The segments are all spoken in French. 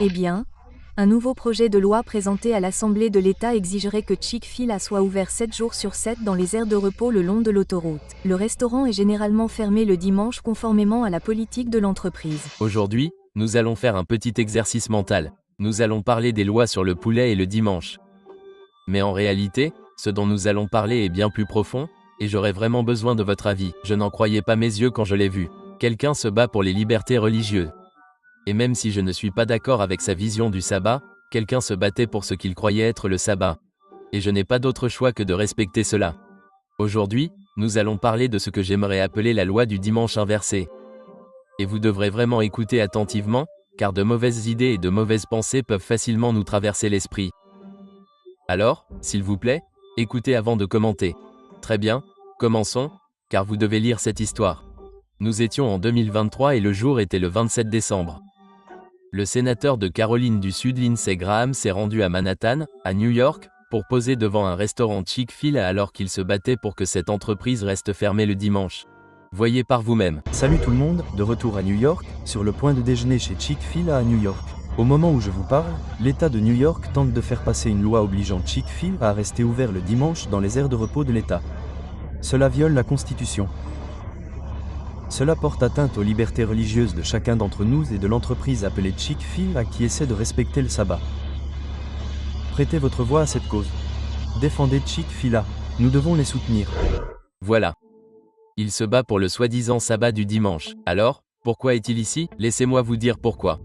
Eh bien, un nouveau projet de loi présenté à l'Assemblée de l'État exigerait que Chick-fil-A soit ouvert 7 jours sur 7 dans les aires de repos le long de l'autoroute. Le restaurant est généralement fermé le dimanche conformément à la politique de l'entreprise. Aujourd'hui, nous allons faire un petit exercice mental. Nous allons parler des lois sur le poulet et le dimanche. Mais en réalité, ce dont nous allons parler est bien plus profond, et j'aurais vraiment besoin de votre avis. Je n'en croyais pas mes yeux quand je l'ai vu. Quelqu'un se bat pour les libertés religieuses. Et même si je ne suis pas d'accord avec sa vision du sabbat, quelqu'un se battait pour ce qu'il croyait être le sabbat. Et je n'ai pas d'autre choix que de respecter cela. Aujourd'hui, nous allons parler de ce que j'aimerais appeler la loi du dimanche inversé. Et vous devrez vraiment écouter attentivement, car de mauvaises idées et de mauvaises pensées peuvent facilement nous traverser l'esprit. Alors, s'il vous plaît, écoutez avant de commenter. Très bien, commençons, car vous devez lire cette histoire. Nous étions en 2023 et le jour était le 27 décembre. Le sénateur de Caroline du Sud Lindsey Graham s'est rendu à Manhattan, à New York, pour poser devant un restaurant Chick-fil-A alors qu'il se battait pour que cette entreprise reste fermée le dimanche. Voyez par vous-même. Salut tout le monde, de retour à New York, sur le point de déjeuner chez Chick-fil-A à New York. Au moment où je vous parle, l'État de New York tente de faire passer une loi obligeant Chick-fil-A à rester ouvert le dimanche dans les aires de repos de l'État. Cela viole la Constitution. Cela porte atteinte aux libertés religieuses de chacun d'entre nous et de l'entreprise appelée Chick-fil-A qui essaie de respecter le sabbat. Prêtez votre voix à cette cause. Défendez Chick-fil-A. Nous devons les soutenir. Voilà. Il se bat pour le soi-disant sabbat du dimanche. Alors, pourquoi est-il ici? Laissez-moi vous dire pourquoi.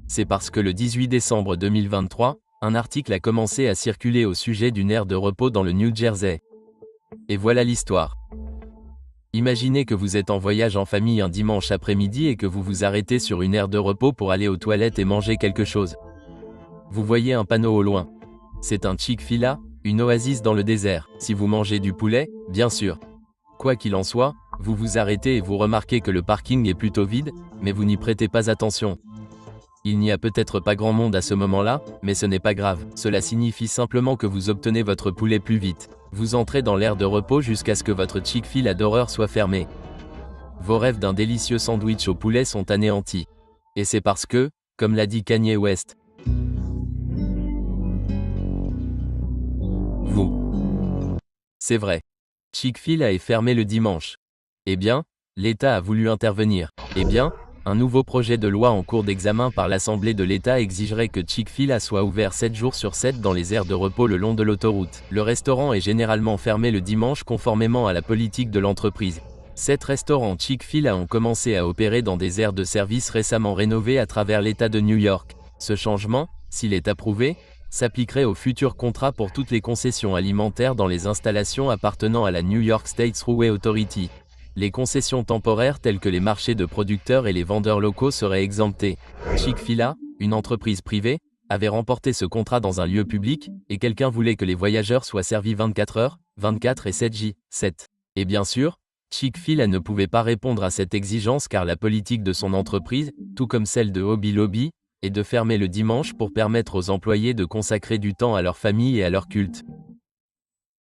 C'est parce que le 18 décembre 2023, un article a commencé à circuler au sujet d'une aire de repos dans le New Jersey. Et voilà l'histoire. Imaginez que vous êtes en voyage en famille un dimanche après-midi et que vous vous arrêtez sur une aire de repos pour aller aux toilettes et manger quelque chose. Vous voyez un panneau au loin. C'est un Chick-fil-A, une oasis dans le désert. Si vous mangez du poulet, bien sûr. Quoi qu'il en soit, vous vous arrêtez et vous remarquez que le parking est plutôt vide, mais vous n'y prêtez pas attention. Il n'y a peut-être pas grand monde à ce moment-là, mais ce n'est pas grave. Cela signifie simplement que vous obtenez votre poulet plus vite. Vous entrez dans l'aire de repos jusqu'à ce que votre Chick-fil-A d'horreur soit fermé. Vos rêves d'un délicieux sandwich au poulet sont anéantis. Et c'est parce que, comme l'a dit Kanye West, c'est vrai. Chick-fil-A est fermé le dimanche. Eh bien, l'État a voulu intervenir. Eh bien, un nouveau projet de loi en cours d'examen par l'Assemblée de l'État exigerait que Chick-fil-A soit ouvert 7 jours sur 7 dans les aires de repos le long de l'autoroute. Le restaurant est généralement fermé le dimanche conformément à la politique de l'entreprise. 7 restaurants Chick-fil-A ont commencé à opérer dans des aires de service récemment rénovées à travers l'État de New York. Ce changement, s'il est approuvé, s'appliquerait aux futurs contrats pour toutes les concessions alimentaires dans les installations appartenant à la New York State Thruway Authority. Les concessions temporaires telles que les marchés de producteurs et les vendeurs locaux seraient exemptées. Chick-fil-A, une entreprise privée, avait remporté ce contrat dans un lieu public, et quelqu'un voulait que les voyageurs soient servis 24 heures, 24 et 7 j. Et bien sûr, Chick-fil-A ne pouvait pas répondre à cette exigence car la politique de son entreprise, tout comme celle de Hobby Lobby, est de fermer le dimanche pour permettre aux employés de consacrer du temps à leur famille et à leur culte.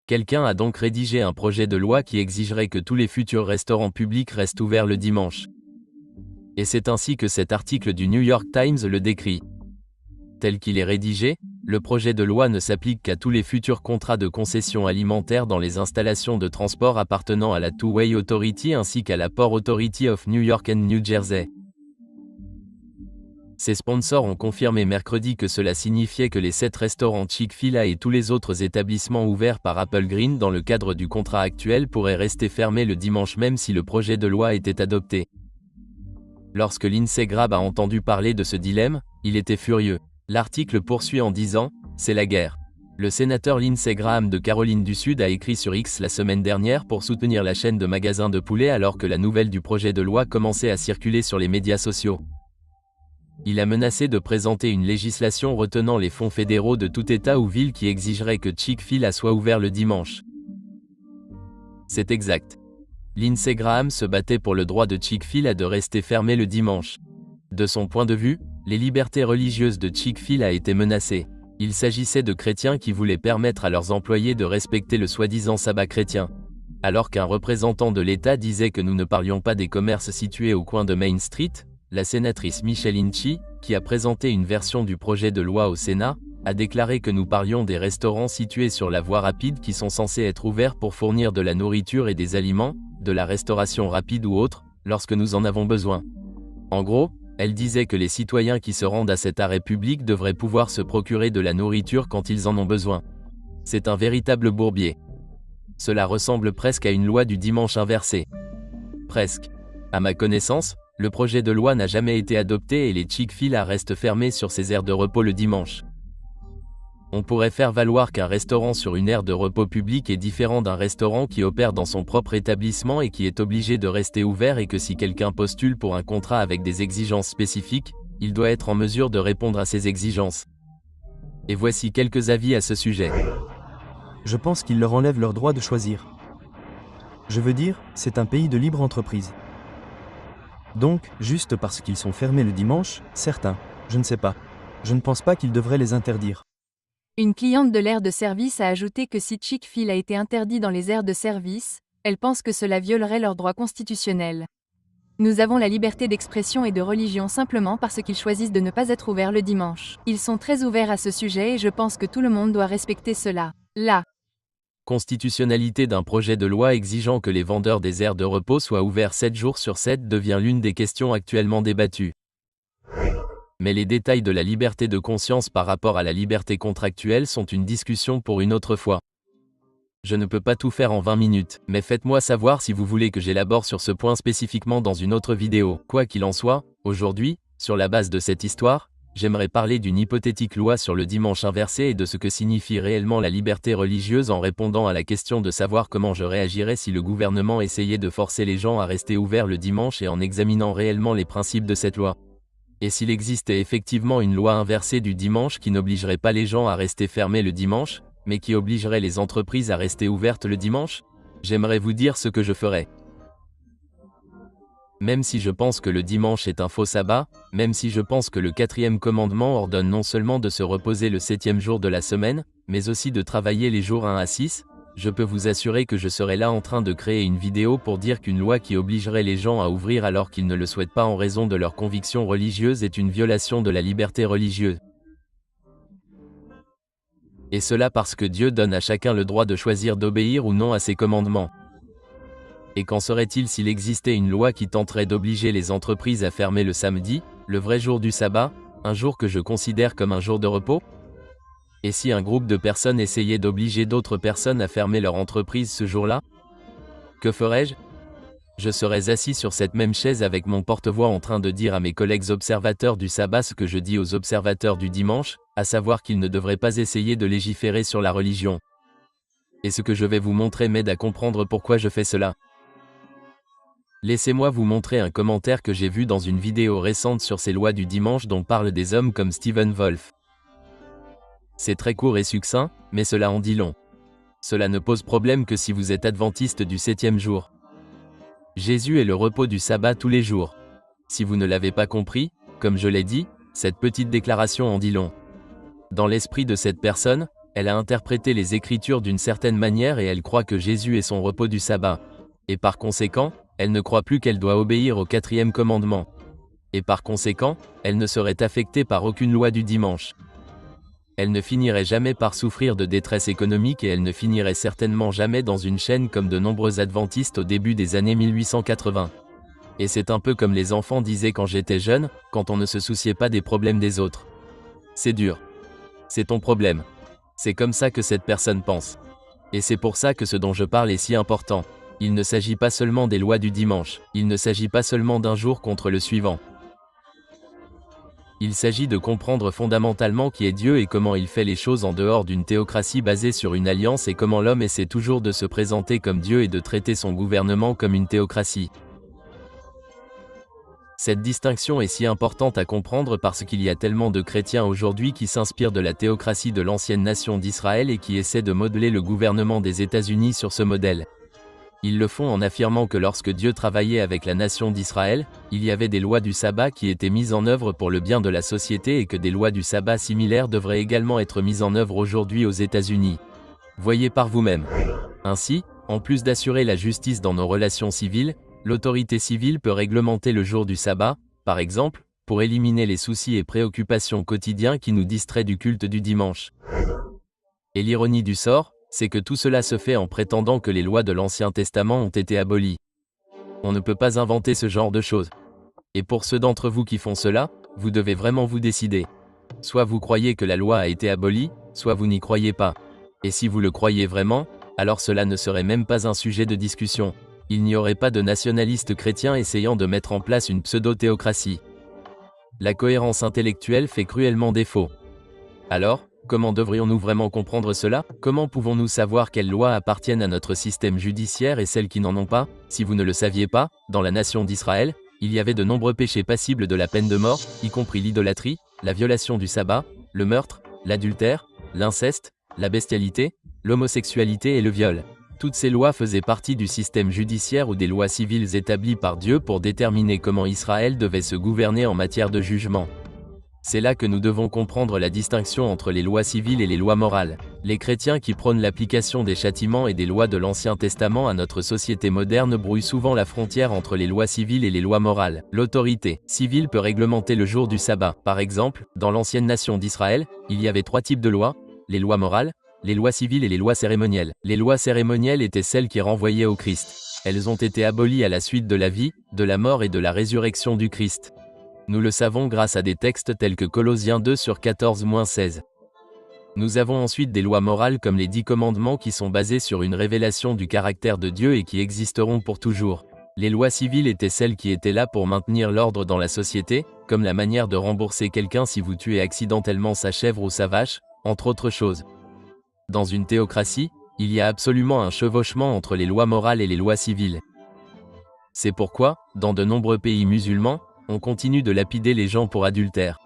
Quelqu'un a donc rédigé un projet de loi qui exigerait que tous les futurs restaurants publics restent ouverts le dimanche. Et c'est ainsi que cet article du New York Times le décrit. Tel qu'il est rédigé, le projet de loi ne s'applique qu'à tous les futurs contrats de concession alimentaire dans les installations de transport appartenant à la Thruway Authority ainsi qu'à la Port Authority of New York and New Jersey. Ses sponsors ont confirmé mercredi que cela signifiait que les 7 restaurants Chick-fil-A et tous les autres établissements ouverts par Apple Green dans le cadre du contrat actuel pourraient rester fermés le dimanche même si le projet de loi était adopté. Lorsque Lindsey Graham a entendu parler de ce dilemme, il était furieux. L'article poursuit en disant « C'est la guerre ». Le sénateur Lindsey Graham de Caroline du Sud a écrit sur X la semaine dernière pour soutenir la chaîne de magasins de poulet alors que la nouvelle du projet de loi commençait à circuler sur les médias sociaux. Il a menacé de présenter une législation retenant les fonds fédéraux de tout État ou ville qui exigerait que Chick-fil-A soit ouvert le dimanche. C'est exact. Lindsey Graham se battait pour le droit de Chick-fil-A de rester fermé le dimanche. De son point de vue, les libertés religieuses de Chick-fil-A étaient menacées. Il s'agissait de chrétiens qui voulaient permettre à leurs employés de respecter le soi-disant sabbat chrétien. Alors qu'un représentant de l'État disait que nous ne parlions pas des commerces situés au coin de Main Street, la sénatrice Michelle Inchie, qui a présenté une version du projet de loi au Sénat, a déclaré que nous parlions des restaurants situés sur la voie rapide qui sont censés être ouverts pour fournir de la nourriture et des aliments, de la restauration rapide ou autre, lorsque nous en avons besoin. En gros, elle disait que les citoyens qui se rendent à cet arrêt public devraient pouvoir se procurer de la nourriture quand ils en ont besoin. C'est un véritable bourbier. Cela ressemble presque à une loi du dimanche inversée. Presque. À ma connaissance, le projet de loi n'a jamais été adopté et les Chick-fil-A restent fermés sur ces aires de repos le dimanche. On pourrait faire valoir qu'un restaurant sur une aire de repos publique est différent d'un restaurant qui opère dans son propre établissement et qui est obligé de rester ouvert, et que si quelqu'un postule pour un contrat avec des exigences spécifiques, il doit être en mesure de répondre à ces exigences. Et voici quelques avis à ce sujet. Je pense qu'il leur enlève leur droit de choisir. Je veux dire, c'est un pays de libre entreprise. Donc, juste parce qu'ils sont fermés le dimanche, certains, je ne sais pas. Je ne pense pas qu'ils devraient les interdire. Une cliente de l'aire de service a ajouté que si Chick-fil a été interdit dans les aires de service, elle pense que cela violerait leurs droits constitutionnels. Nous avons la liberté d'expression et de religion simplement parce qu'ils choisissent de ne pas être ouverts le dimanche. Ils sont très ouverts à ce sujet et je pense que tout le monde doit respecter cela. La constitutionnalité d'un projet de loi exigeant que les vendeurs des aires de repos soient ouverts 7 jours sur 7 devient l'une des questions actuellement débattues. Mais les détails de la liberté de conscience par rapport à la liberté contractuelle sont une discussion pour une autre fois. Je ne peux pas tout faire en 20 minutes, mais faites-moi savoir si vous voulez que j'élabore sur ce point spécifiquement dans une autre vidéo. Quoi qu'il en soit, aujourd'hui, sur la base de cette histoire, j'aimerais parler d'une hypothétique loi sur le dimanche inversé et de ce que signifie réellement la liberté religieuse en répondant à la question de savoir comment je réagirais si le gouvernement essayait de forcer les gens à rester ouverts le dimanche et en examinant réellement les principes de cette loi. Et s'il existait effectivement une loi inversée du dimanche qui n'obligerait pas les gens à rester fermés le dimanche, mais qui obligerait les entreprises à rester ouvertes le dimanche, j'aimerais vous dire ce que je ferais. Même si je pense que le dimanche est un faux sabbat, même si je pense que le 4e commandement ordonne non seulement de se reposer le 7e jour de la semaine, mais aussi de travailler les jours 1 à 6, je peux vous assurer que je serais là en train de créer une vidéo pour dire qu'une loi qui obligerait les gens à ouvrir alors qu'ils ne le souhaitent pas en raison de leurs convictions religieuses est une violation de la liberté religieuse. Et cela parce que Dieu donne à chacun le droit de choisir d'obéir ou non à ses commandements. Et qu'en serait-il s'il existait une loi qui tenterait d'obliger les entreprises à fermer le samedi, le vrai jour du sabbat, un jour que je considère comme un jour de repos? Et si un groupe de personnes essayait d'obliger d'autres personnes à fermer leur entreprise ce jour-là? Que ferais-je? Je serais assis sur cette même chaise avec mon porte-voix en train de dire à mes collègues observateurs du sabbat ce que je dis aux observateurs du dimanche, à savoir qu'ils ne devraient pas essayer de légiférer sur la religion. Et ce que je vais vous montrer m'aide à comprendre pourquoi je fais cela. Laissez-moi vous montrer un commentaire que j'ai vu dans une vidéo récente sur ces lois du dimanche dont parlent des hommes comme Stephen Wolf. C'est très court et succinct, mais cela en dit long. Cela ne pose problème que si vous êtes adventiste du 7e jour. Jésus est le repos du sabbat tous les jours. Si vous ne l'avez pas compris, comme je l'ai dit, cette petite déclaration en dit long. Dans l'esprit de cette personne, elle a interprété les Écritures d'une certaine manière et elle croit que Jésus est son repos du sabbat. Et par conséquent, elle ne croit plus qu'elle doit obéir au 4e commandement. Et par conséquent, elle ne serait affectée par aucune loi du dimanche. Elle ne finirait jamais par souffrir de détresse économique et elle ne finirait certainement jamais dans une chaîne comme de nombreux adventistes au début des années 1880. Et c'est un peu comme les enfants disaient quand j'étais jeune, quand on ne se souciait pas des problèmes des autres. C'est dur. C'est ton problème. C'est comme ça que cette personne pense. Et c'est pour ça que ce dont je parle est si important. Il ne s'agit pas seulement des lois du dimanche, il ne s'agit pas seulement d'un jour contre le suivant. Il s'agit de comprendre fondamentalement qui est Dieu et comment il fait les choses en dehors d'une théocratie basée sur une alliance et comment l'homme essaie toujours de se présenter comme Dieu et de traiter son gouvernement comme une théocratie. Cette distinction est si importante à comprendre parce qu'il y a tellement de chrétiens aujourd'hui qui s'inspirent de la théocratie de l'ancienne nation d'Israël et qui essaient de modeler le gouvernement des États-Unis sur ce modèle. Ils le font en affirmant que lorsque Dieu travaillait avec la nation d'Israël, il y avait des lois du sabbat qui étaient mises en œuvre pour le bien de la société et que des lois du sabbat similaires devraient également être mises en œuvre aujourd'hui aux États-Unis. Voyez par vous-même. Ainsi, en plus d'assurer la justice dans nos relations civiles, l'autorité civile peut réglementer le jour du sabbat, par exemple, pour éliminer les soucis et préoccupations quotidiens qui nous distraient du culte du dimanche. Et l'ironie du sort, c'est que tout cela se fait en prétendant que les lois de l'Ancien Testament ont été abolies. On ne peut pas inventer ce genre de choses. Et pour ceux d'entre vous qui font cela, vous devez vraiment vous décider. Soit vous croyez que la loi a été abolie, soit vous n'y croyez pas. Et si vous le croyez vraiment, alors cela ne serait même pas un sujet de discussion. Il n'y aurait pas de nationalistes chrétiens essayant de mettre en place une pseudo-théocratie. La cohérence intellectuelle fait cruellement défaut. Alors, comment devrions-nous vraiment comprendre cela? Comment pouvons-nous savoir quelles lois appartiennent à notre système judiciaire et celles qui n'en ont pas? Si vous ne le saviez pas, dans la nation d'Israël, il y avait de nombreux péchés passibles de la peine de mort, y compris l'idolâtrie, la violation du sabbat, le meurtre, l'adultère, l'inceste, la bestialité, l'homosexualité et le viol. Toutes ces lois faisaient partie du système judiciaire ou des lois civiles établies par Dieu pour déterminer comment Israël devait se gouverner en matière de jugement. C'est là que nous devons comprendre la distinction entre les lois civiles et les lois morales. Les chrétiens qui prônent l'application des châtiments et des lois de l'Ancien Testament à notre société moderne brouillent souvent la frontière entre les lois civiles et les lois morales. L'autorité civile peut réglementer le jour du sabbat. Par exemple, dans l'ancienne nation d'Israël, il y avait 3 types de lois: les lois morales, les lois civiles et les lois cérémonielles. Les lois cérémonielles étaient celles qui renvoyaient au Christ. Elles ont été abolies à la suite de la vie, de la mort et de la résurrection du Christ. Nous le savons grâce à des textes tels que Colossiens 2:14-16. Nous avons ensuite des lois morales comme les 10 commandements qui sont basés sur une révélation du caractère de Dieu et qui existeront pour toujours. Les lois civiles étaient celles qui étaient là pour maintenir l'ordre dans la société, comme la manière de rembourser quelqu'un si vous tuez accidentellement sa chèvre ou sa vache, entre autres choses. Dans une théocratie, il y a absolument un chevauchement entre les lois morales et les lois civiles. C'est pourquoi, dans de nombreux pays musulmans, on continue de lapider les gens pour adultère.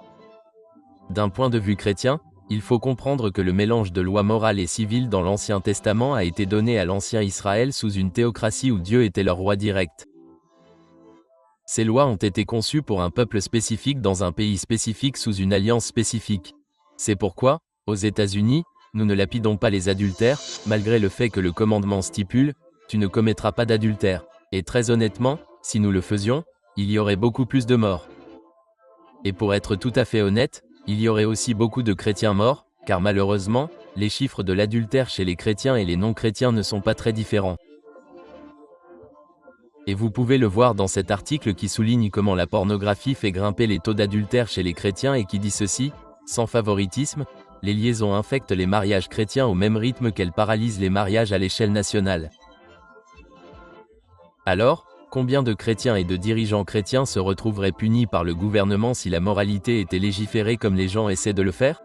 D'un point de vue chrétien, il faut comprendre que le mélange de lois morales et civiles dans l'Ancien Testament a été donné à l'ancien Israël sous une théocratie où Dieu était leur roi direct. Ces lois ont été conçues pour un peuple spécifique dans un pays spécifique sous une alliance spécifique. C'est pourquoi, aux États-Unis, nous ne lapidons pas les adultères, malgré le fait que le commandement stipule « Tu ne commettras pas d'adultère ». Et très honnêtement, si nous le faisions, il y aurait beaucoup plus de morts. Et pour être tout à fait honnête, il y aurait aussi beaucoup de chrétiens morts, car malheureusement, les chiffres de l'adultère chez les chrétiens et les non-chrétiens ne sont pas très différents. Et vous pouvez le voir dans cet article qui souligne comment la pornographie fait grimper les taux d'adultère chez les chrétiens et qui dit ceci: sans favoritisme, les liaisons infectent les mariages chrétiens au même rythme qu'elles paralysent les mariages à l'échelle nationale. Alors, combien de chrétiens et de dirigeants chrétiens se retrouveraient punis par le gouvernement si la moralité était légiférée comme les gens essaient de le faire?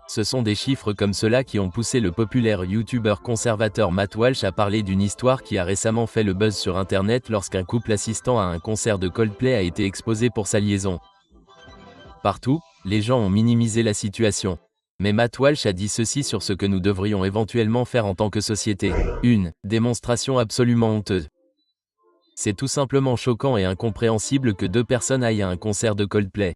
Ce sont des chiffres comme cela qui ont poussé le populaire youtubeur conservateur Matt Walsh à parler d'une histoire qui a récemment fait le buzz sur internet lorsqu'un couple assistant à un concert de Coldplay a été exposé pour sa liaison. Partout, les gens ont minimisé la situation. Mais Matt Walsh a dit ceci sur ce que nous devrions éventuellement faire en tant que société. Une démonstration absolument honteuse. C'est tout simplement choquant et incompréhensible que 2 personnes aillent à un concert de Coldplay.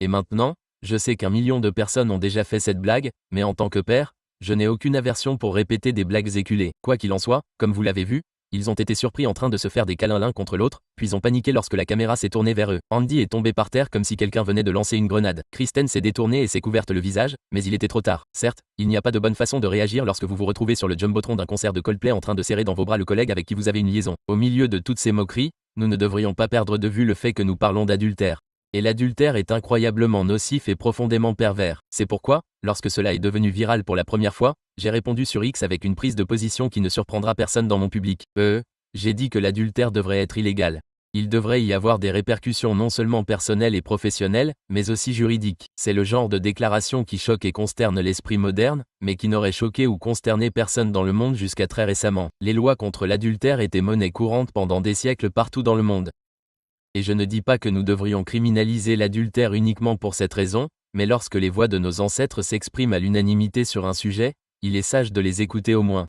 Et maintenant, je sais qu'1 million de personnes ont déjà fait cette blague, mais en tant que père, je n'ai aucune aversion pour répéter des blagues éculées. Quoi qu'il en soit, comme vous l'avez vu, ils ont été surpris en train de se faire des câlins l'un contre l'autre, puis ont paniqué lorsque la caméra s'est tournée vers eux. Andy est tombé par terre comme si quelqu'un venait de lancer une grenade. Kristen s'est détournée et s'est couverte le visage, mais il était trop tard. Certes, il n'y a pas de bonne façon de réagir lorsque vous vous retrouvez sur le jumbotron d'un concert de Coldplay en train de serrer dans vos bras le collègue avec qui vous avez une liaison. Au milieu de toutes ces moqueries, nous ne devrions pas perdre de vue le fait que nous parlons d'adultère. Et l'adultère est incroyablement nocif et profondément pervers. C'est pourquoi, lorsque cela est devenu viral pour la première fois, j'ai répondu sur X avec une prise de position qui ne surprendra personne dans mon public. J'ai dit que l'adultère devrait être illégal. Il devrait y avoir des répercussions non seulement personnelles et professionnelles, mais aussi juridiques. C'est le genre de déclaration qui choque et consterne l'esprit moderne, mais qui n'aurait choqué ou consterné personne dans le monde jusqu'à très récemment. Les lois contre l'adultère étaient monnaie courante pendant des siècles partout dans le monde. Et je ne dis pas que nous devrions criminaliser l'adultère uniquement pour cette raison, mais lorsque les voix de nos ancêtres s'expriment à l'unanimité sur un sujet, il est sage de les écouter au moins.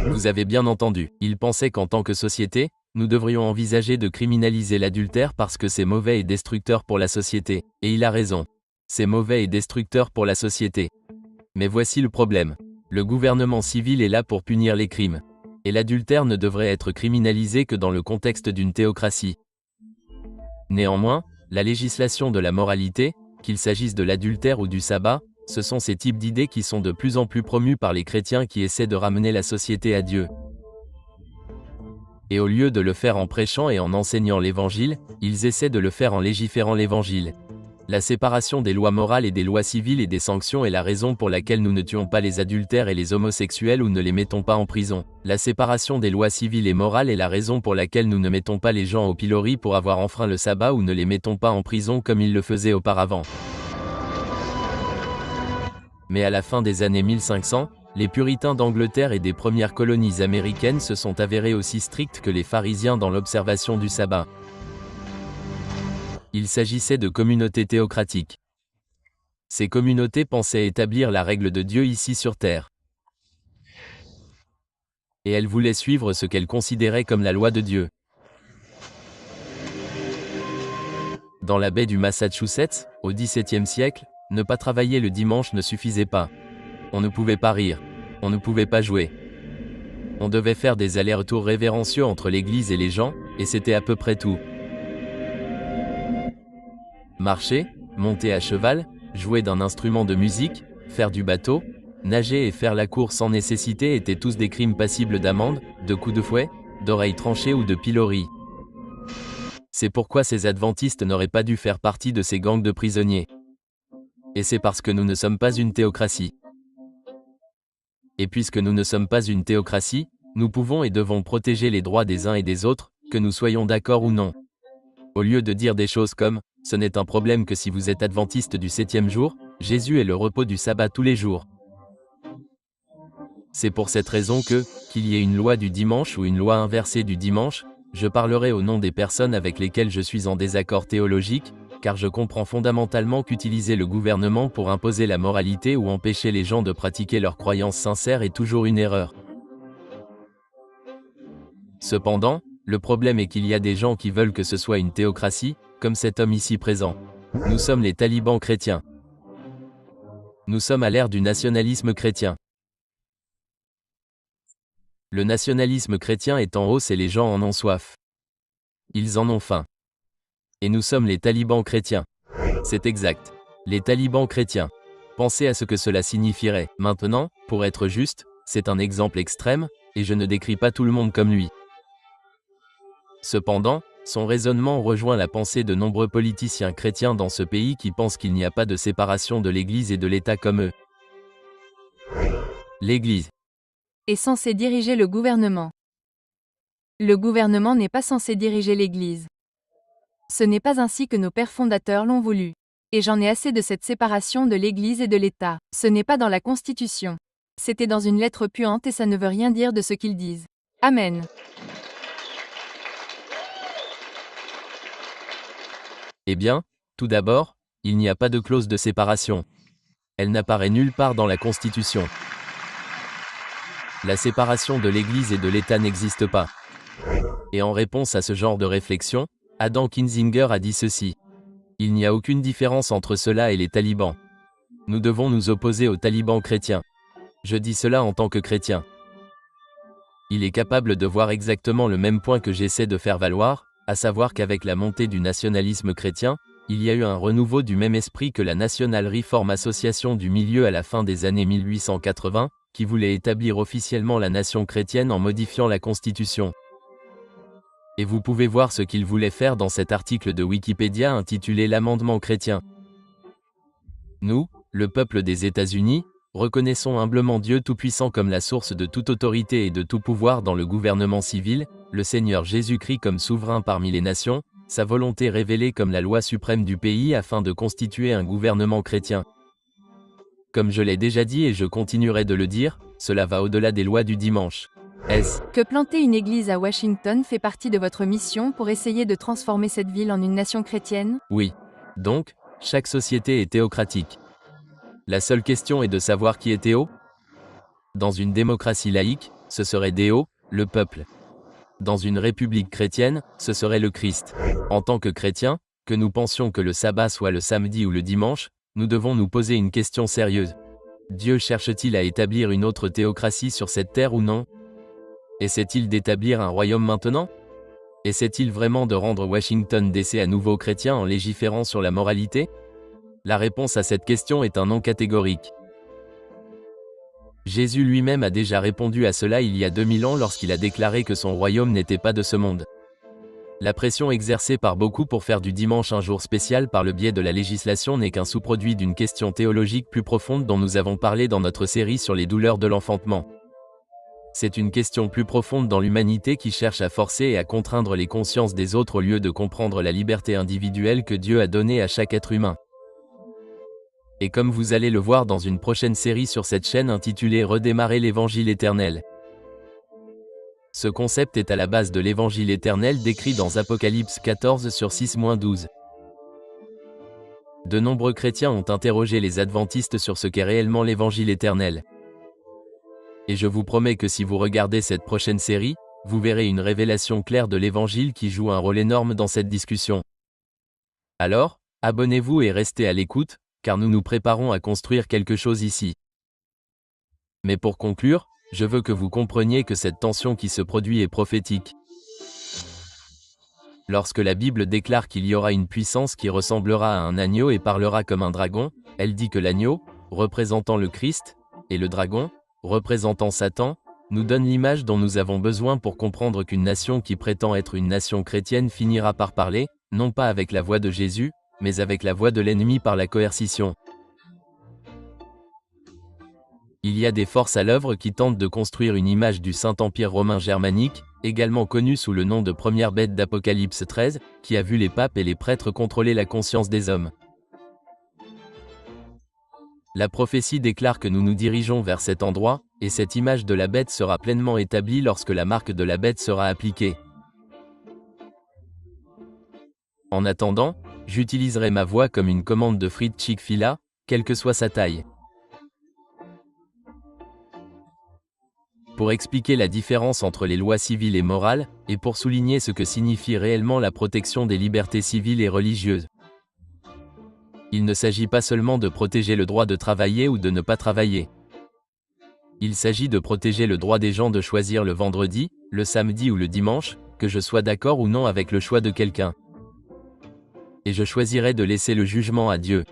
Vous avez bien entendu, il pensait qu'en tant que société, nous devrions envisager de criminaliser l'adultère parce que c'est mauvais et destructeur pour la société. Et il a raison. C'est mauvais et destructeur pour la société. Mais voici le problème. Le gouvernement civil est là pour punir les crimes. Et l'adultère ne devrait être criminalisé que dans le contexte d'une théocratie. Néanmoins, la législation de la moralité, qu'il s'agisse de l'adultère ou du sabbat, ce sont ces types d'idées qui sont de plus en plus promus par les chrétiens qui essaient de ramener la société à Dieu. Et au lieu de le faire en prêchant et en enseignant l'évangile, ils essaient de le faire en légiférant l'évangile. La séparation des lois morales et des lois civiles et des sanctions est la raison pour laquelle nous ne tuons pas les adultères et les homosexuels ou ne les mettons pas en prison. La séparation des lois civiles et morales est la raison pour laquelle nous ne mettons pas les gens au pilori pour avoir enfreint le sabbat ou ne les mettons pas en prison comme ils le faisaient auparavant. Mais à la fin des années 1500, les puritains d'Angleterre et des premières colonies américaines se sont avérés aussi stricts que les pharisiens dans l'observation du sabbat. Il s'agissait de communautés théocratiques. Ces communautés pensaient établir la règle de Dieu ici sur terre. Et elles voulaient suivre ce qu'elles considéraient comme la loi de Dieu. Dans la baie du Massachusetts, au XVIIe siècle, ne pas travailler le dimanche ne suffisait pas. On ne pouvait pas rire. On ne pouvait pas jouer. On devait faire des allers-retours révérencieux entre l'église et les gens, et c'était à peu près tout. Marcher, monter à cheval, jouer d'un instrument de musique, faire du bateau, nager et faire la cour sans nécessité étaient tous des crimes passibles d'amende, de coups de fouet, d'oreilles tranchées ou de pilori. C'est pourquoi ces adventistes n'auraient pas dû faire partie de ces gangs de prisonniers. Et c'est parce que nous ne sommes pas une théocratie. Et puisque nous ne sommes pas une théocratie, nous pouvons et devons protéger les droits des uns et des autres, que nous soyons d'accord ou non. Au lieu de dire des choses comme « ce n'est un problème que si vous êtes adventiste du 7e jour, Jésus est le repos du sabbat tous les jours ». C'est pour cette raison que, qu'il y ait une loi du dimanche ou une loi inversée du dimanche, je parlerai au nom des personnes avec lesquelles je suis en désaccord théologique, car je comprends fondamentalement qu'utiliser le gouvernement pour imposer la moralité ou empêcher les gens de pratiquer leurs croyances sincères est toujours une erreur. Cependant, le problème est qu'il y a des gens qui veulent que ce soit une théocratie, comme cet homme ici présent. Nous sommes les talibans chrétiens. Nous sommes à l'ère du nationalisme chrétien. Le nationalisme chrétien est en hausse et les gens en ont soif. Ils en ont faim. Et nous sommes les talibans chrétiens. C'est exact. Les talibans chrétiens. Pensez à ce que cela signifierait. Maintenant, pour être juste, c'est un exemple extrême, et je ne décris pas tout le monde comme lui. Cependant, son raisonnement rejoint la pensée de nombreux politiciens chrétiens dans ce pays qui pensent qu'il n'y a pas de séparation de l'Église et de l'État comme eux. L'Église est censé diriger le gouvernement. Le gouvernement n'est pas censé diriger l'Église. Ce n'est pas ainsi que nos pères fondateurs l'ont voulu. Et j'en ai assez de cette séparation de l'Église et de l'État. Ce n'est pas dans la Constitution. C'était dans une lettre puante et ça ne veut rien dire de ce qu'ils disent. Amen. Eh bien, tout d'abord, il n'y a pas de clause de séparation. Elle n'apparaît nulle part dans la Constitution. La séparation de l'Église et de l'État n'existe pas. Et en réponse à ce genre de réflexion, Adam Kinzinger a dit ceci. Il n'y a aucune différence entre cela et les talibans. Nous devons nous opposer aux talibans chrétiens. Je dis cela en tant que chrétien. Il est capable de voir exactement le même point que j'essaie de faire valoir, à savoir qu'avec la montée du nationalisme chrétien, il y a eu un renouveau du même esprit que la National Reform Association du milieu à la fin des années 1880, qui voulait établir officiellement la nation chrétienne en modifiant la Constitution. Et vous pouvez voir ce qu'il voulait faire dans cet article de Wikipédia intitulé l'amendement chrétien. Nous, le peuple des États-Unis, reconnaissons humblement Dieu Tout-Puissant comme la source de toute autorité et de tout pouvoir dans le gouvernement civil, le Seigneur Jésus-Christ comme souverain parmi les nations, sa volonté révélée comme la loi suprême du pays afin de constituer un gouvernement chrétien. Comme je l'ai déjà dit et je continuerai de le dire, cela va au-delà des lois du dimanche. Que planter une église à Washington fait partie de votre mission pour essayer de transformer cette ville en une nation chrétienne? Oui. Donc, chaque société est théocratique. La seule question est de savoir qui est théo. Dans une démocratie laïque, ce serait Déo, le peuple. Dans une république chrétienne, ce serait le Christ. En tant que chrétiens, que nous pensions que le sabbat soit le samedi ou le dimanche, nous devons nous poser une question sérieuse. Dieu cherche-t-il à établir une autre théocratie sur cette terre ou non? Essaie-t-il d'établir un royaume maintenant? Essaie-t-il vraiment de rendre Washington DC à nouveau chrétien en légiférant sur la moralité? La réponse à cette question est un non catégorique. Jésus lui-même a déjà répondu à cela il y a 2000 ans lorsqu'il a déclaré que son royaume n'était pas de ce monde. La pression exercée par beaucoup pour faire du dimanche un jour spécial par le biais de la législation n'est qu'un sous-produit d'une question théologique plus profonde dont nous avons parlé dans notre série sur les douleurs de l'enfantement. C'est une question plus profonde dans l'humanité qui cherche à forcer et à contraindre les consciences des autres au lieu de comprendre la liberté individuelle que Dieu a donnée à chaque être humain. Et comme vous allez le voir dans une prochaine série sur cette chaîne intitulée Redémarrer l'évangile éternel. Ce concept est à la base de l'évangile éternel décrit dans Apocalypse 14 sur 6-12. De nombreux chrétiens ont interrogé les adventistes sur ce qu'est réellement l'évangile éternel. Et je vous promets que si vous regardez cette prochaine série, vous verrez une révélation claire de l'évangile qui joue un rôle énorme dans cette discussion. Alors, abonnez-vous et restez à l'écoute, car nous nous préparons à construire quelque chose ici. Mais pour conclure, je veux que vous compreniez que cette tension qui se produit est prophétique. Lorsque la Bible déclare qu'il y aura une puissance qui ressemblera à un agneau et parlera comme un dragon, elle dit que l'agneau, représentant le Christ, et le dragon, représentant Satan, nous donne l'image dont nous avons besoin pour comprendre qu'une nation qui prétend être une nation chrétienne finira par parler, non pas avec la voix de Jésus, mais avec la voix de l'ennemi par la coercition. Il y a des forces à l'œuvre qui tentent de construire une image du Saint-Empire romain germanique, également connu sous le nom de première bête d'Apocalypse 13, qui a vu les papes et les prêtres contrôler la conscience des hommes. La prophétie déclare que nous nous dirigeons vers cet endroit, et cette image de la bête sera pleinement établie lorsque la marque de la bête sera appliquée. En attendant, j'utiliserai ma voix comme une commande de frites Chick-fil-A, quelle que soit sa taille. Pour expliquer la différence entre les lois civiles et morales, et pour souligner ce que signifie réellement la protection des libertés civiles et religieuses. Il ne s'agit pas seulement de protéger le droit de travailler ou de ne pas travailler. Il s'agit de protéger le droit des gens de choisir le vendredi, le samedi ou le dimanche, que je sois d'accord ou non avec le choix de quelqu'un. Et je choisirai de laisser le jugement à Dieu.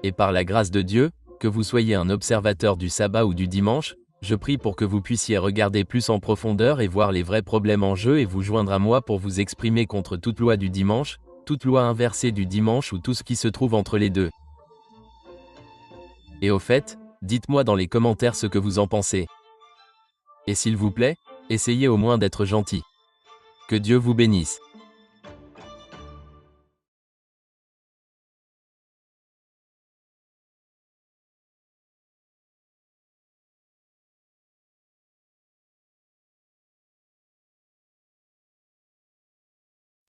Et par la grâce de Dieu, que vous soyez un observateur du sabbat ou du dimanche, je prie pour que vous puissiez regarder plus en profondeur et voir les vrais problèmes en jeu et vous joindre à moi pour vous exprimer contre toute loi du dimanche, toute loi inversée du dimanche ou tout ce qui se trouve entre les deux. Et au fait, dites-moi dans les commentaires ce que vous en pensez. Et s'il vous plaît, essayez au moins d'être gentil. Que Dieu vous bénisse.